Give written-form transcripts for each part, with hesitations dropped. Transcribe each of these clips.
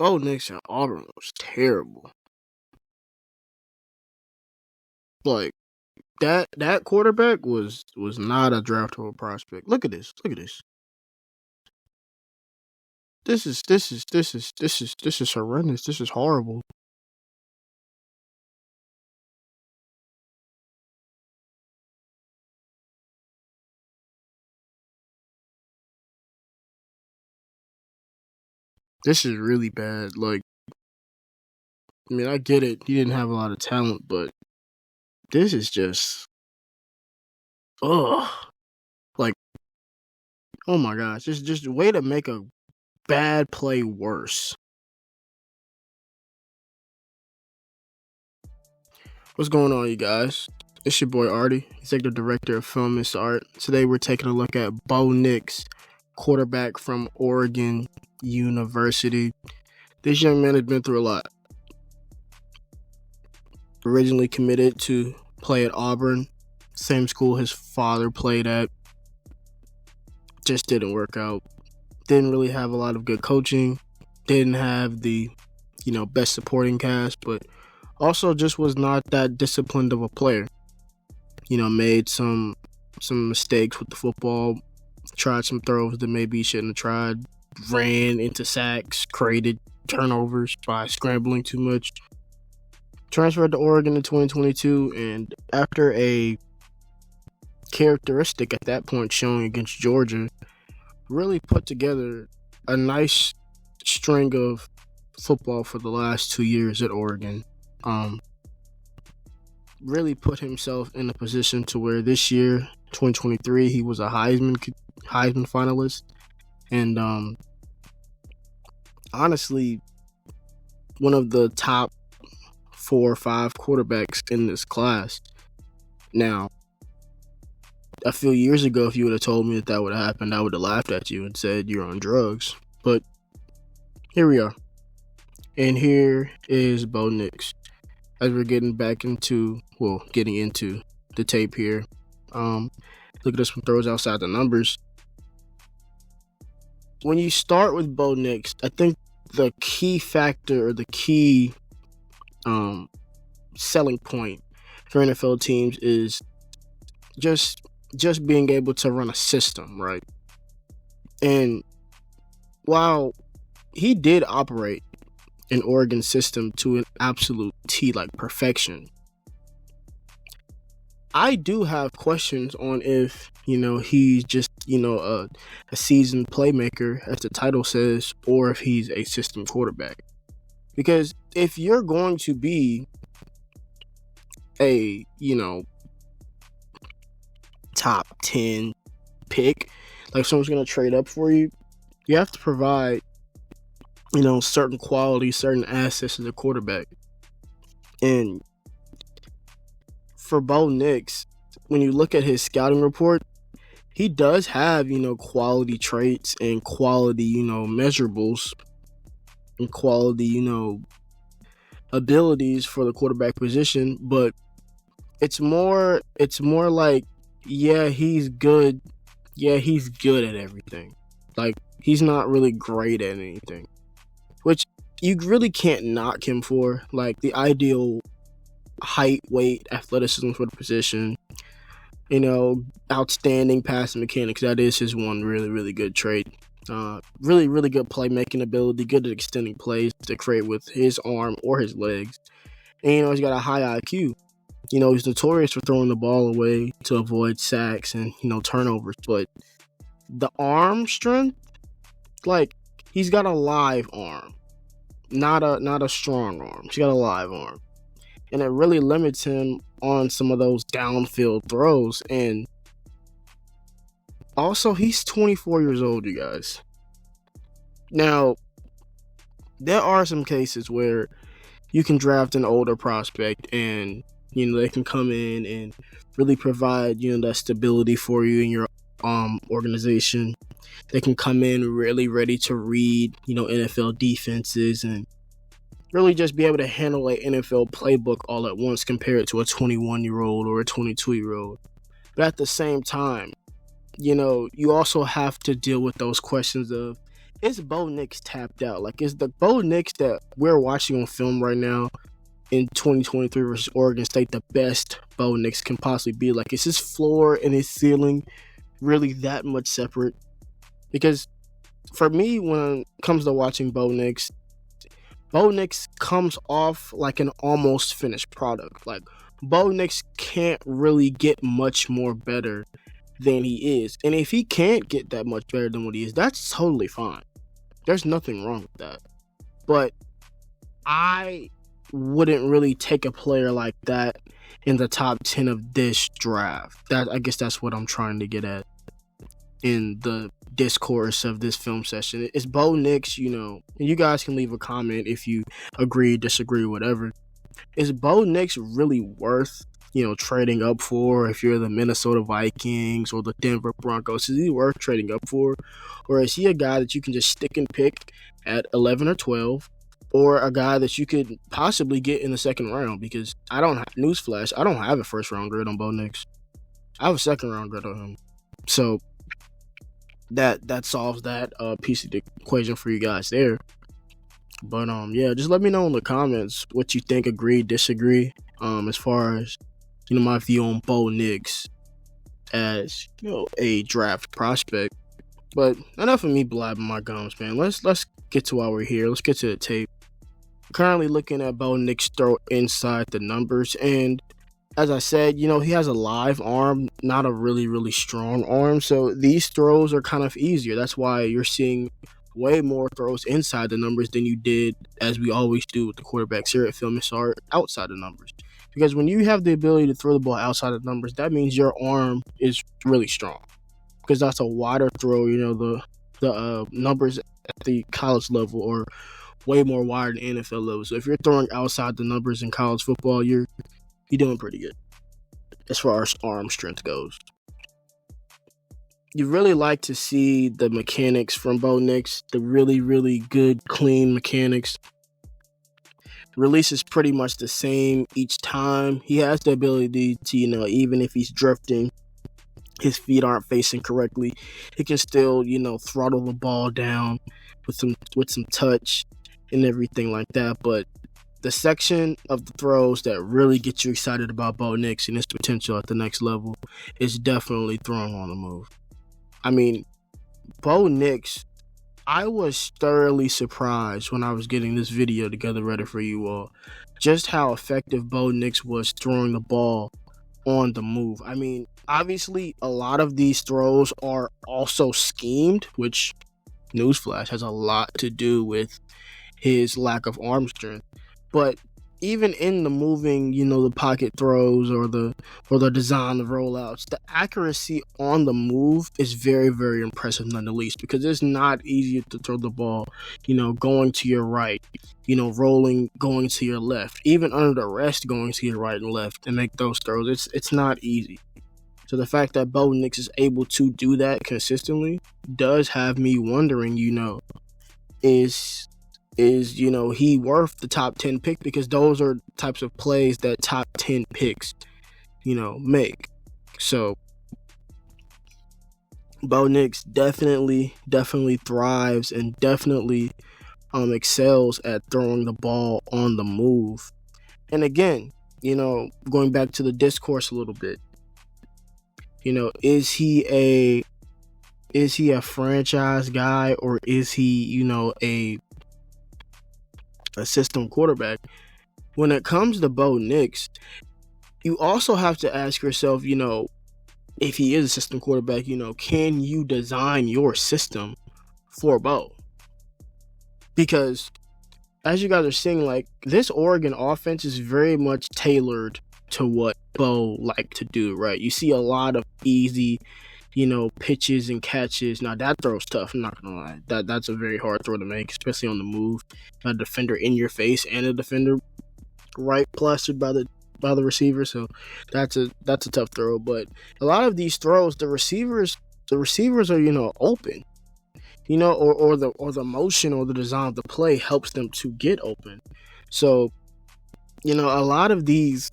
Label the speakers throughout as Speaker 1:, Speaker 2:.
Speaker 1: Bo Nix at Auburn was terrible. Like that quarterback was not a draftable prospect. Look at this. Look at this. This is horrendous. This is horrible. This is really bad. Like, I mean, I get it. He didn't have a lot of talent, but this is just, ugh. Like, oh my gosh, just a way to make a bad play worse. What's going on, you guys? It's your boy Artie, Executive Director of Film and Art. Today we're taking a look at Bo Nix, quarterback from Oregon University. This young man has been through a lot. Originally committed to play at Auburn, same school his father played at. Just didn't work out. Didn't really have a lot of good coaching. Didn't have the, best supporting cast, but also just was not that disciplined of a player. Made some mistakes with the football, tried some throws that maybe he shouldn't have tried, ran into sacks, created turnovers by scrambling too much. Transferred to Oregon in 2022, and after a characteristic at that point showing against Georgia, really put together a nice string of football for the last 2 years at Oregon. Really put himself in a position to where this year, 2023, he was a Heisman finalist, and honestly, one of the top 4 or 5 quarterbacks in this class. Now, a few years ago, if you would have told me that would have happened, I would have laughed at you and said you're on drugs. But here we are. And here is Bo Nix. As we're getting into the tape here. Look at some throws outside the numbers. When you start with Bo Nix, I think the key factor or the key selling point for NFL teams is just being able to run a system, right? And while he did operate an Oregon system to an absolute T, like perfection, I do have questions on if, he's just, a seasoned playmaker, as the title says, or if he's a system quarterback. Because if you're going to be a, top 10 pick, like someone's going to trade up for you, you have to provide, certain qualities, certain assets as a quarterback. And for Bo Nix, when you look at his scouting report, he does have, quality traits and quality, measurables and quality, abilities for the quarterback position, but it's more like, yeah, he's good. Yeah, he's good at everything. Like, he's not really great at anything, which you really can't knock him for. Like, the ideal height, weight, athleticism for the position, outstanding passing mechanics. That is his one really, really good trait. Really, really good playmaking ability, good at extending plays to create with his arm or his legs. And, he's got a high IQ. He's notorious for throwing the ball away to avoid sacks and, turnovers. But the arm strength, like, he's got a live arm, not a strong arm. He's got a live arm. And it really limits him on some of those downfield throws. And also, he's 24 years old, you guys. Now, there are some cases where you can draft an older prospect and, they can come in and really provide, that stability for you in your organization. They can come in really ready to read, NFL defenses and really just be able to handle an NFL playbook all at once compared to a 21-year-old or a 22-year-old. But at the same time, you also have to deal with those questions of, is Bo Nix tapped out? Like, is the Bo Nix that we're watching on film right now in 2023 versus Oregon State the best Bo Nix can possibly be? Like, is his floor and his ceiling really that much separate? Because for me, when it comes to watching Bo Nix comes off like an almost finished product. Like, Bo Nix can't really get much more better than he is. And if he can't get that much better than what he is, that's totally fine. There's nothing wrong with that. But I wouldn't really take a player like that in the top 10 of this draft. I guess that's what I'm trying to get at in the discourse of this film session. Is Bo Nix, and you guys can leave a comment if you agree, disagree, whatever. Is Bo Nix really worth, trading up for? If you're the Minnesota Vikings or the Denver Broncos, is he worth trading up for? Or is he a guy that you can just stick and pick at 11 or 12? Or a guy that you could possibly get in the second round? Because newsflash, I don't have a first round grade on Bo Nix. I have a second round grade on him. So that solves that piece of the equation for you guys there. But yeah, just let me know in the comments what you think, agree, disagree, as far as my view on Bo Nix as a draft prospect. But enough of me blabbing my gums, man. Let's get to why we're here. Let's get to the tape. Currently looking at Bo Nix throw inside the numbers, and as I said, he has a live arm, not a really, really strong arm. So these throws are kind of easier. That's why you're seeing way more throws inside the numbers than you did, as we always do with the quarterbacks here at Film SR, outside the numbers. Because when you have the ability to throw the ball outside the numbers, that means your arm is really strong. Because that's a wider throw. The numbers at the college level are way more wide than NFL level. So if you're throwing outside the numbers in college football, you're doing pretty good as far as arm strength goes. You really like to see the mechanics from Bo Nix, the really, really good, clean mechanics. Release is pretty much the same each time. He has the ability to, even if he's drifting, his feet aren't facing correctly, he can still, throttle the ball down with some touch and everything like that. But the section of the throws that really get you excited about Bo Nix and his potential at the next level is definitely throwing on the move. I mean, Bo Nix, I was thoroughly surprised when I was getting this video together ready for you all, just how effective Bo Nix was throwing the ball on the move. I mean, obviously, a lot of these throws are also schemed, which, newsflash, has a lot to do with his lack of arm strength. But even in the moving, the pocket throws or the design of rollouts, the accuracy on the move is very, very impressive nonetheless, because it's not easy to throw the ball, going to your right, rolling, going to your left, even under the rest, going to your right and left and make those throws. It's not easy. So the fact that Bo Nix is able to do that consistently does have me wondering, is he worth the top 10 pick? Because those are types of plays that top 10 picks, make. So Bo Nix definitely thrives and definitely excels at throwing the ball on the move. And again, going back to the discourse a little bit, is he a franchise guy, or is he, a system quarterback? When it comes to Bo Nix, you also have to ask yourself, if he is a system quarterback, can you design your system for Bo? Because as you guys are seeing, like, this Oregon offense is very much tailored to what Bo liked to do, right? You see a lot of easy, pitches and catches. Now, that throw's tough, I'm not gonna lie. That's a very hard throw to make, especially on the move. A defender in your face and a defender right plastered by the receiver. So that's a tough throw. But a lot of these throws, the receivers are, open. Or the motion or the design of the play helps them to get open. So, a lot of these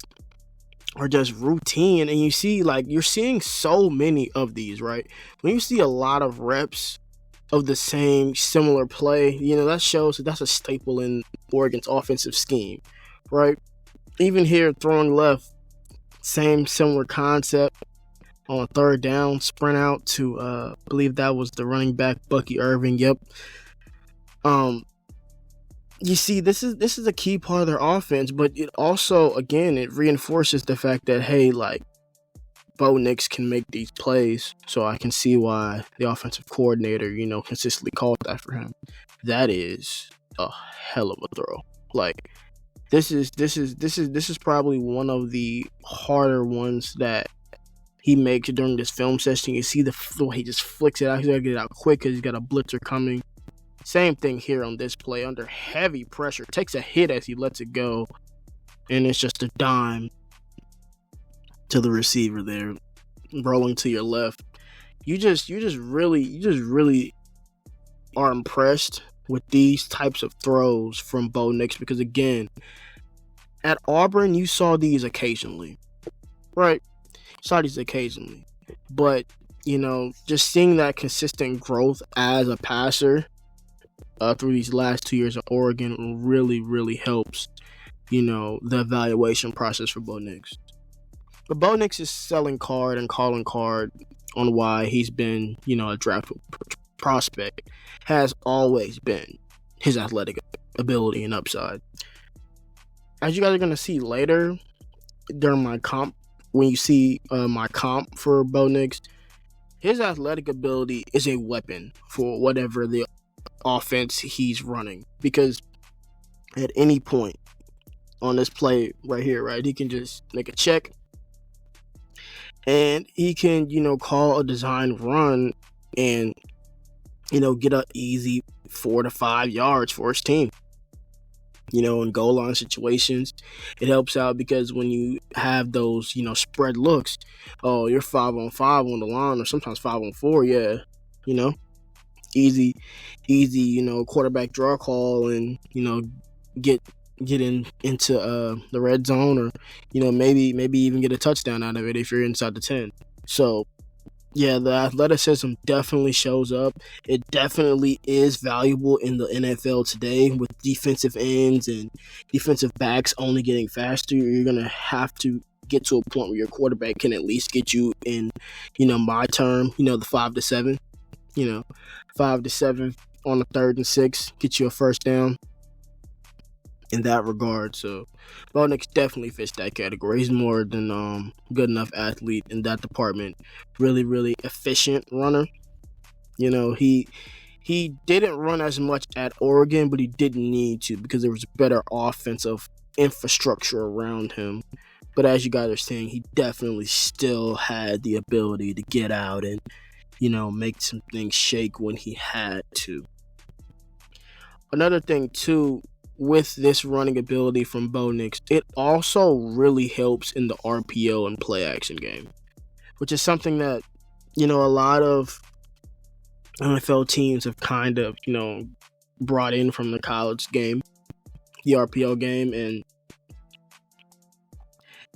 Speaker 1: are just routine, and you're seeing so many of these, right? When you see a lot of reps of the same similar play, that shows that that's a staple in Oregon's offensive scheme, right? Even here, throwing left, same similar concept on a third down, sprint out to I believe that was the running back Bucky Irving. Yep. You see, this is a key part of their offense, but it also, again, it reinforces the fact that, hey, like, Bo Nix can make these plays, so I can see why the offensive coordinator, consistently called that for him. That is a hell of a throw. Like, this is probably one of the harder ones that he makes during this film session. You see the way he just flicks it out. He's got to get it out quick because he's got a blitzer coming. Same thing here on this play. Under heavy pressure, takes a hit as he lets it go, and it's just a dime to the receiver there, rolling to your left. You just really are impressed with these types of throws from Bo Nix, because again, at Auburn you saw these occasionally, right? But just seeing that consistent growth as a passer through these last 2 years of Oregon really helps, the evaluation process for Bo Nix. But Bo Nix is selling card and calling card on why he's been, a draft prospect, has always been his athletic ability and upside. As you guys are going to see later during my comp, when you see my comp for Bo Nix, his athletic ability is a weapon for whatever the offense he's running, because at any point on this play right here, right, he can just make a check and he can call a design run and get an easy 4 to 5 yards for his team. In goal line situations, it helps out because when you have those spread looks, oh, you're 5-on-5 on the line, or sometimes 5-on-4, easy quarterback draw call, and get into the red zone, or maybe even get a touchdown out of it if you're inside the 10. So yeah, the athleticism definitely shows up. It definitely is valuable in the NFL today, with defensive ends and defensive backs only getting faster. You're gonna have to get to a point where your quarterback can at least get you in, my term, the 5 to 7. 5 to 7 on the 3rd and 6, get you a first down in that regard. So Bo Nix definitely fits that category. He's more than good enough athlete in that department. Really efficient runner. He didn't run as much at Oregon, but he didn't need to, because there was better offensive infrastructure around him. But as you guys are seeing, he definitely still had the ability to get out and make some things shake when he had to. Another thing too, with this running ability from Bo Nix, it also really helps in the RPO and play action game, which is something that a lot of NFL teams have kind of brought in from the college game, the RPO game. And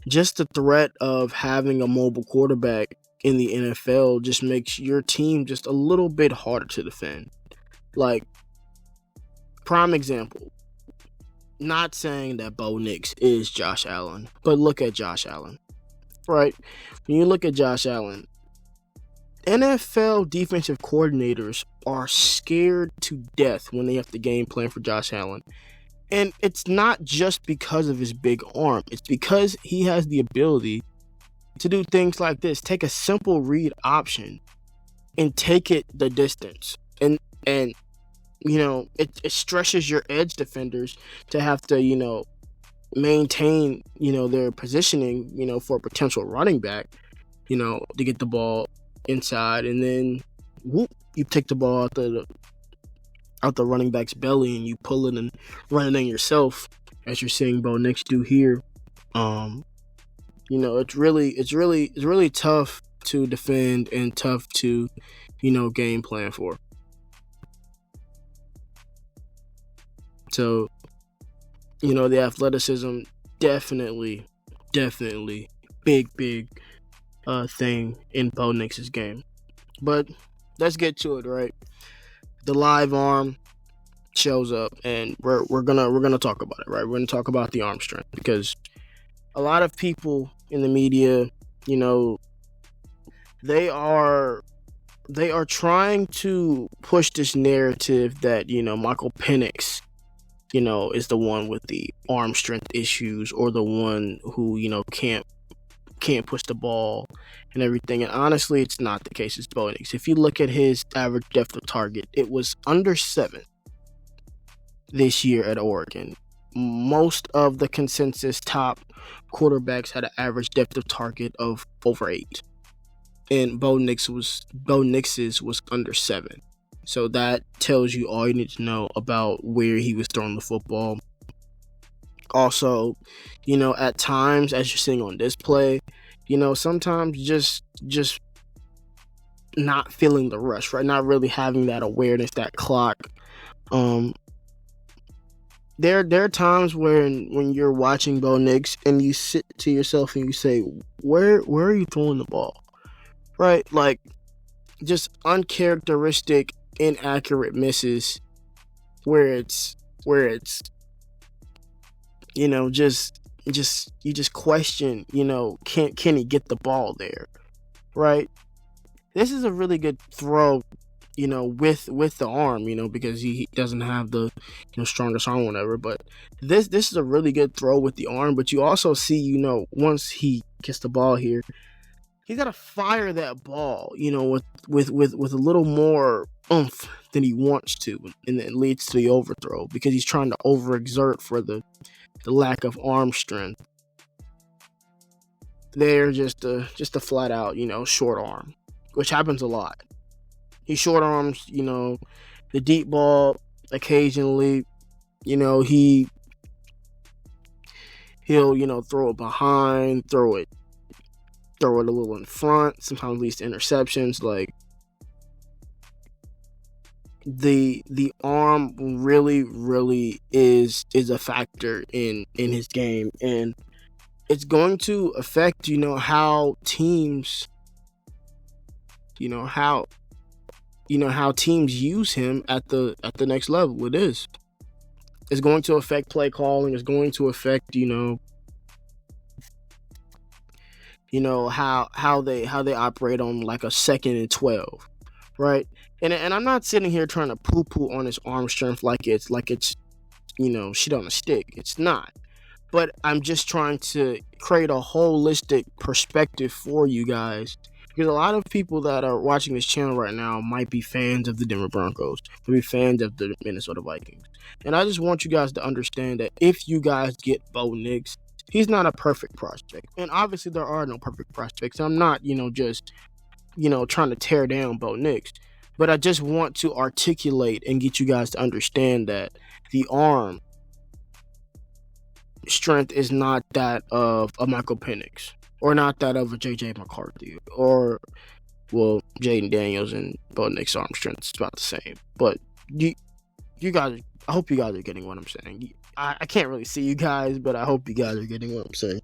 Speaker 1: just the threat of having a mobile quarterback in the NFL just makes your team just a little bit harder to defend. Like, prime example, not saying that Bo Nix is Josh Allen, but look at Josh Allen, right? When you look at Josh Allen, NFL defensive coordinators are scared to death when they have to game plan for Josh Allen. And it's not just because of his big arm. It's because he has the ability to do things like this. Take a simple read option and take it the distance. And it stresses your edge defenders to have to, maintain, their positioning, for a potential running back, to get the ball inside, and then whoop, you take the ball out the running back's belly and you pull it and run it in yourself, as you're seeing Bo Nix do here. It's really tough to defend and tough to, game plan for. So, the athleticism definitely big thing in Bo Nix's game. But let's get to it, right? the live arm shows up, and we're gonna talk about it, right? We're gonna talk about the arm strength, because a lot of people in the media, you know, they are trying to push this narrative that, you know, Michael Penix, you know, is the one with the arm strength issues, or the one who, you know, can't push the ball and everything. And honestly, it's not the case. It's Bo Nix. If you look at his average depth of target, it was under 7 this year at Oregon. Most of the consensus top quarterbacks had an average depth of target of over 8. And Bo Nix's was under 7. So that tells you all you need to know about where he was throwing the football. Also, you know, at times, as you're seeing on this play, you know, sometimes just not feeling the rush, right? Not really having that awareness, that clock. There are times when you're watching Bo Nix and you sit to yourself and you say, where are you throwing the ball? Right? Like, just uncharacteristic, inaccurate misses where it's you know, just you just question, you know, can he get the ball there, right? This is a really good throw, you know, with the arm, you know, because he doesn't have the, you know, strongest arm or whatever. But this is a really good throw with the arm. But you also see, you know, once he gets the ball here, he's got to fire that ball, you know, with a little more oomph than he wants to, and it leads to the overthrow because he's trying to overexert for the lack of arm strength. They're just a flat out, you know, short arm, which happens a lot. He short arms, you know, the deep ball occasionally. You know, he'll, you know, throw it behind, throw it a little in front. Sometimes leads to interceptions. Like, the arm really is a factor in his game, and it's going to affect, you know, how teams, how teams use him at the next level. It's going to affect play calling. It's going to affect, you know how they operate on like a 2nd and 12, right? And I'm not sitting here trying to poo-poo on his arm strength like it's you know, shit on a stick. It's not. But I'm just trying to create a holistic perspective for you guys, because a lot of people that are watching this channel right now might be fans of the Denver Broncos, might be fans of the Minnesota Vikings. And I just want you guys to understand that if you guys get Bo Nix, he's not a perfect prospect. And obviously there are no perfect prospects. I'm not, you know, just, you know, trying to tear down Bo Nix. But I just want to articulate and get you guys to understand that the arm strength is not that of a Michael Penix, or not that of a J.J. McCarthy, or, well, Jaden Daniels and Bo Nix arm strength is about the same. But you guys, I hope you guys are getting what I'm saying. I can't really see you guys, but I hope you guys are getting what I'm saying.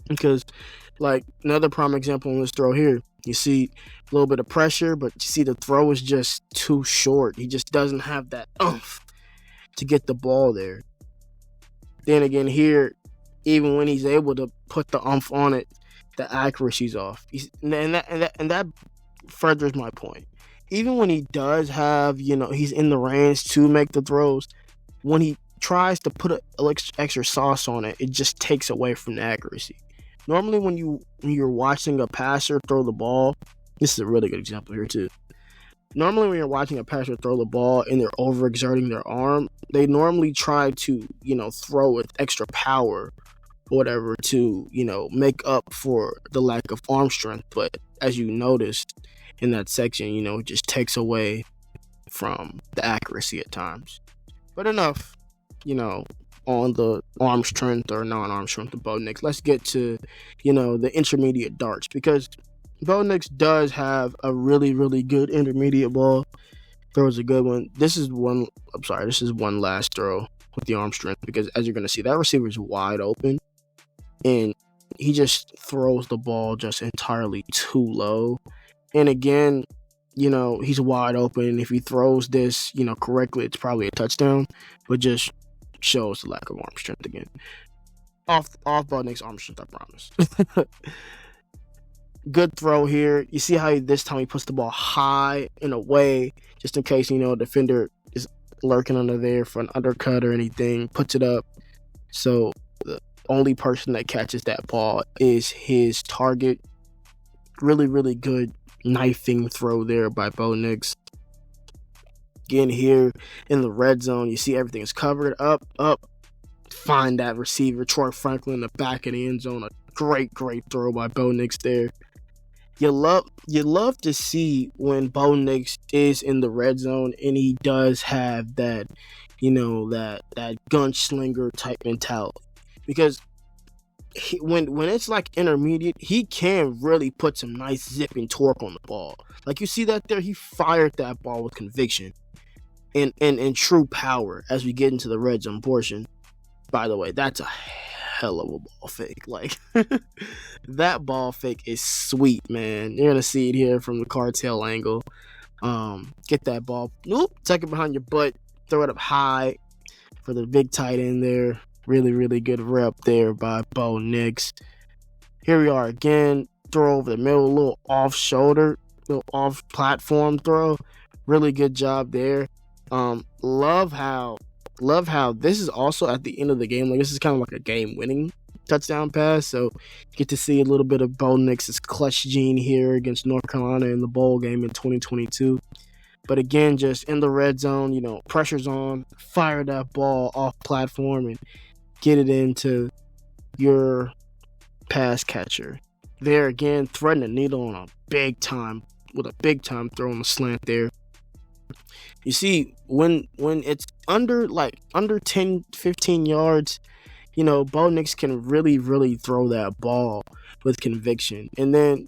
Speaker 1: Because, like, another prime example on this throw here, you see a little bit of pressure, but you see the throw is just too short. He just doesn't have that oomph to get the ball there. Then again here, even when he's able to put the oomph on it, the accuracy's off. And that furthers my point. Even when he does have, you know, he's in the range to make the throws, when he tries to put a extra sauce on it, it just takes away from the accuracy. Normally when you're watching a passer throw the ball, this is a really good example here too. Normally when you're watching a passer throw the ball and they're overexerting their arm, they normally try to, you know, throw with extra power or whatever to, you know, make up for the lack of arm strength. But as you noticed in that section, you know, it just takes away from the accuracy at times. But enough, you know, on the arm strength or non-arm strength of Bo Nix. Let's get to, you know, the intermediate darts, because Bo Nix does have a really, really good intermediate ball. Throws a good one. This is one last throw with the arm strength, because as you're going to see, that receiver is wide open and he just throws the ball just entirely too low. And again, he's wide open. If he throws this, correctly, it's probably a touchdown, but just shows the lack of arm strength again. Off Bo Nix arm strength, I promise. Good throw here. You see how this time he puts the ball high and away, just in case, a defender is lurking under there for an undercut or anything, puts it up. So the only person that catches that ball is his target. Really, really good knifing throw there by Bo Nix. Again, here in the red zone, you see everything is covered up. Find that receiver, Troy Franklin, in the back of the end zone. A great throw by Bo Nix there. You love to see when Bo Nix is in the red zone and he does have that, that gunslinger type mentality, because when it's like intermediate, he can really put some nice zipping torque on the ball. Like you see that there, he fired that ball with conviction and true power as we get into the red zone portion. By the way, that's a hell of a ball fake. Like, that ball fake is sweet, man. You're gonna see it here from the cartel angle. Get that ball, tuck it behind your butt, throw it up high for the big tight end there. Really, really good rep there by Bo Nix. Here we are again. Throw over the middle, a little off shoulder, little off platform throw. Really good job there. Love how this is also at the end of the game. Like, this is kind of like a game-winning touchdown pass. So you get to see a little bit of Bo Nix's clutch gene here against North Carolina in the bowl game in 2022. But again, just in the red zone, pressure's on, fire that ball off platform and get it into your pass catcher. There again, threading the needle on a big time throw on the slant there. You see, when it's under 10, 15 yards, Bo Nix can really, really throw that ball with conviction. And then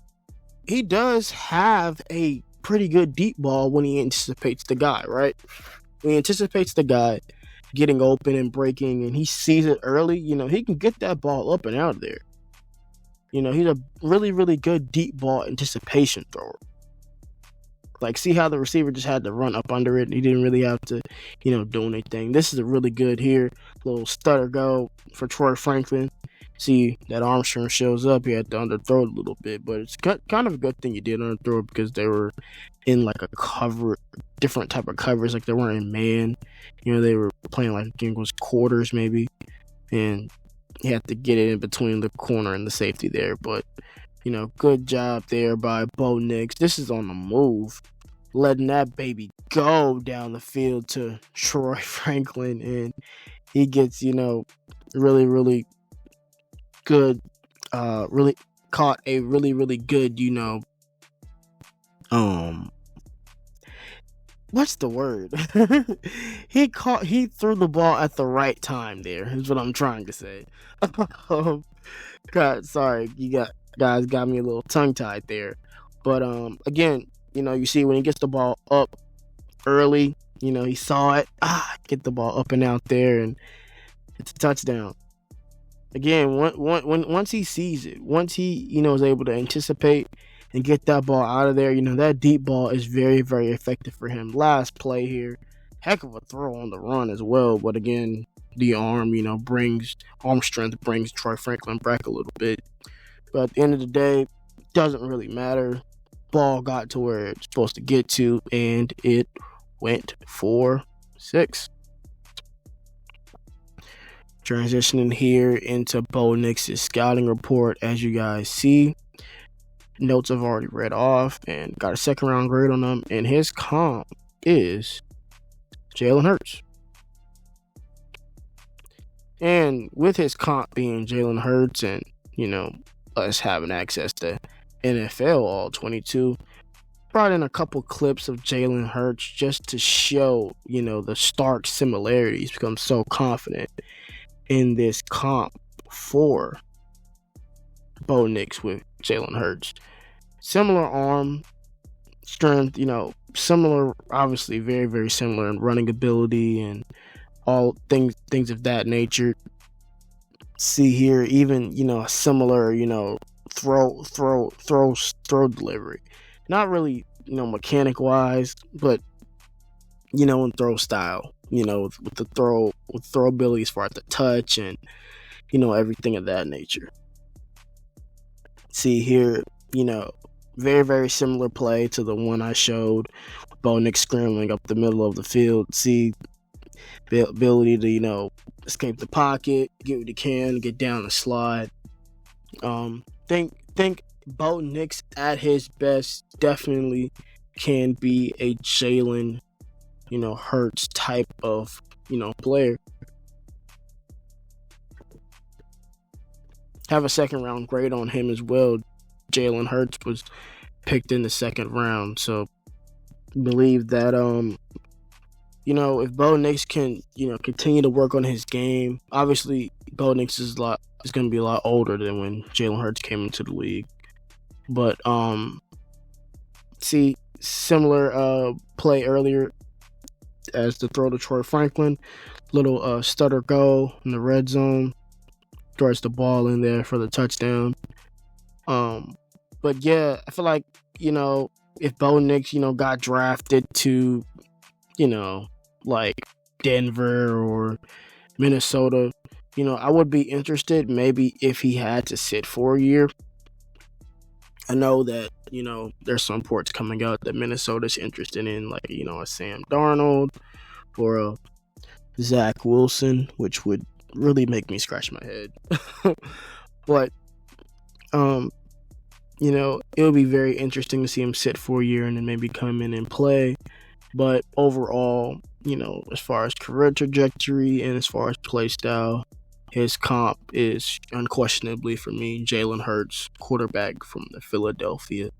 Speaker 1: he does have a pretty good deep ball when he anticipates the guy, right? When he anticipates the guy getting open and breaking and he sees it early, he can get that ball up and out of there. He's a really, really good deep ball anticipation thrower. Like, see how the receiver just had to run up under it. He didn't really have to, do anything. This is a really good here. Little stutter go for Troy Franklin. See, that arm strength shows up. He had to underthrow it a little bit. But it's kind of a good thing you did underthrow it, because they were in, like, a cover, different type of covers. Like, they weren't in man. They were playing, like, again, was quarters maybe. And he had to get it in between the corner and the safety there. But, good job there by Bo Nix. This is on the move. Letting that baby go down the field to Troy Franklin, and he gets, really, really good, really caught a really, really good, what's the word? he threw the ball at the right time there, is what I'm trying to say. God, sorry, guys got me a little tongue-tied there. But, again, you see when he gets the ball up early, he saw it, get the ball up and out there, and it's a touchdown. Again, once he sees it, once he, is able to anticipate and get that ball out of there, that deep ball is very, very effective for him. Last play here, heck of a throw on the run as well, but again, the arm, arm strength brings Troy Franklin back a little bit. But at the end of the day, doesn't really matter. Ball got to where it's supposed to get to, and it went for 6. Transitioning here into Bo Nix's scouting report. As you guys see, notes I've already read off and got a second round grade on them, and his comp is Jalen Hurts. And with his comp being Jalen Hurts and, us having access to NFL All-22, brought in a couple clips of Jalen Hurts just to show, the stark similarities, because I'm so confident in this comp for Bo Nix with Jalen Hurts. Similar arm strength, similar, obviously very, very similar in running ability and all things of that nature. See here, even, a similar, throw delivery. Not really, mechanic wise, but in throw style. With the throw ability as far as the touch and everything of that nature. See here, very very similar play to the one I showed. Bo Nix scrambling up the middle of the field. See the ability to escape the pocket, get what he can, get down the slide. Think Bo Nix at his best definitely can be a Jalen, Hurts type of, player. Have a second round grade on him as well. Jalen Hurts was picked in the second round, so believe that if Bo Nix can continue to work on his game. Obviously Bo Nix is going to be a lot older than when Jalen Hurts came into the league, but see similar play earlier as the throw to Troy Franklin, little stutter go in the red zone, throws the ball in there for the touchdown. But yeah, I feel like if Bo Nix got drafted to like Denver or Minnesota, I would be interested maybe if he had to sit for a year. I know that there's some reports coming out that Minnesota's interested in like a Sam Darnold or a Zach Wilson, which would really make me scratch my head. But it would be very interesting to see him sit for a year and then maybe come in and play. But overall, as far as career trajectory and as far as play style, his comp is unquestionably for me Jalen Hurts, quarterback from the Philadelphia